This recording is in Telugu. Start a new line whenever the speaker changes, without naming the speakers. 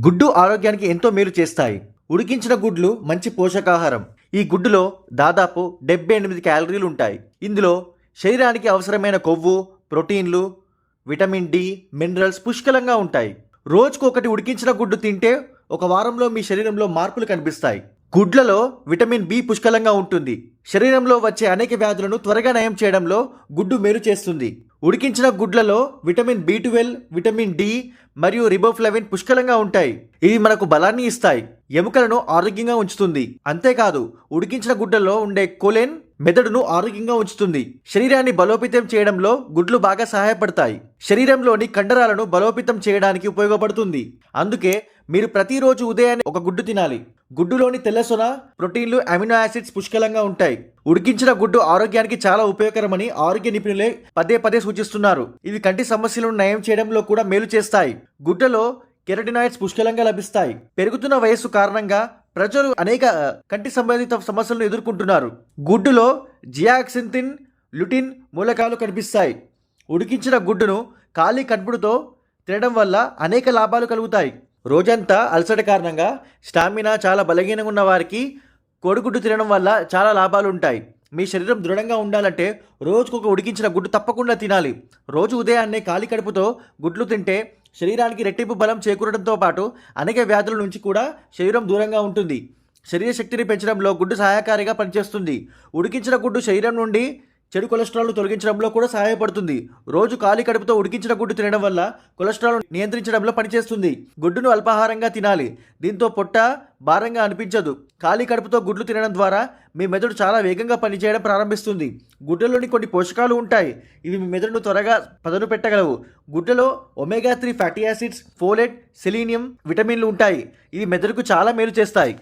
గుడ్డు ఆరోగ్యానికి ఎంతో మేలు చేస్తాయి. ఉడికించిన గుడ్లు మంచి పోషకాహారం. ఈ గుడ్డులో దాదాపు 78 క్యాలరీలు ఉంటాయి. ఇందులో శరీరానికి అవసరమైన కొవ్వు, ప్రోటీన్లు, విటమిన్ డి, మినరల్స్ పుష్కలంగా ఉంటాయి. రోజుకు ఒకటి ఉడికించిన గుడ్డు తింటే ఒక వారంలో మీ శరీరంలో మార్పులు కనిపిస్తాయి. గుడ్లలో విటమిన్ బి పుష్కలంగా ఉంటుంది. శరీరంలో వచ్చే అనేక వ్యాధులను త్వరగా నయం చేయడంలో గుడ్డు మేలు చేస్తుంది. ఉడికించిన గుడ్లలో విటమిన్ బి12, విటమిన్ డి మరియు రిబోఫ్లవిన్ పుష్కలంగా ఉంటాయి. ఇవి మనకు బలాన్ని ఇస్తాయి, ఎముకలను ఆరోగ్యంగా ఉంచుతుంది. అంతేకాదు ఉడికించిన గుడ్లలో ఉండే కొలెన్ మెదడును ఆరోగ్యంగా ఉంచుతుంది. శరీరాన్ని బలోపేతం చేయడంలో గుడ్లు బాగా సహాయపడతాయి. శరీరంలోని కండరాలను బలోపేతం చేయడానికి ఉపయోగపడుతుంది. అందుకే మీరు ప్రతిరోజు ఉదయాన్నే ఒక గుడ్డు తినాలి. గుడ్డులోని తెల్లసొన, ప్రోటీన్లు, అమినో యాసిడ్స్ పుష్కలంగా ఉంటాయి. ఉడికించిన గుడ్డు ఆరోగ్యానికి చాలా ఉపయోగకరమని ఆరోగ్య నిపుణులే పదే సూచిస్తున్నారు. ఇవి కంటి సమస్యలను నయం చేయడంలో కూడా మేలు చేస్తాయి. గుడ్డలో కెరటినాయిడ్స్ పుష్కలంగా లభిస్తాయి. పెరుగుతున్న వయస్సు కారణంగా ప్రజలు అనేక కంటి సంబంధిత సమస్యలను ఎదుర్కొంటున్నారు. గుడ్డులో జియాక్సింథిన్, లుటిన్ మూలకాలు కనిపిస్తాయి. ఉడికించిన గుడ్డును ఖాళీ కడుపుతో తినడం వల్ల అనేక లాభాలు కలుగుతాయి. రోజంతా అలసట కారణంగా స్టామినా చాలా బలహీనంగా ఉన్న వారికి కోడిగుడ్డు తినడం వల్ల చాలా లాభాలు ఉంటాయి. మీ శరీరం దృఢంగా ఉండాలంటే రోజుకొక ఉడికించిన గుడ్డు తప్పకుండా తినాలి. రోజు ఉదయాన్నే ఖాళీ కడుపుతో గుడ్లు తింటే శరీరానికి రెట్టింపు బలం చేకూరడంతో పాటు అనేక వ్యాధుల నుంచి కూడా శరీరం దూరంగా ఉంటుంది. శరీర శక్తిని పెంచడంలో గుడ్డు సహాయకారిగా పనిచేస్తుంది. ఉడికించిన గుడ్డు శరీరం నుండి చెడు కొలెస్ట్రాల్ను తొలగించడంలో కూడా సహాయపడుతుంది. రోజు ఖాళీ కడుపుతో ఉడికించిన గుడ్డు తినడం వల్ల కొలెస్ట్రాల్ నియంత్రించడంలో పనిచేస్తుంది. గుడ్డును అల్పాహారంగా తినాలి. దీంతో పొట్ట భారంగా అనిపించదు. ఖాళీ కడుపుతో గుడ్లు తినడం ద్వారా మీ మెదడు చాలా వేగంగా పనిచేయడం ప్రారంభిస్తుంది. గుడ్డలోని కొన్ని పోషకాలు ఉంటాయి. ఇవి మీ మెదడును త్వరగా పదును పెట్టగలవు. గుడ్డలో omega 3 fatty acids, folate, selenium, విటమిన్లు ఉంటాయి. ఇవి మెదడుకు చాలా మేలు చేస్తాయి.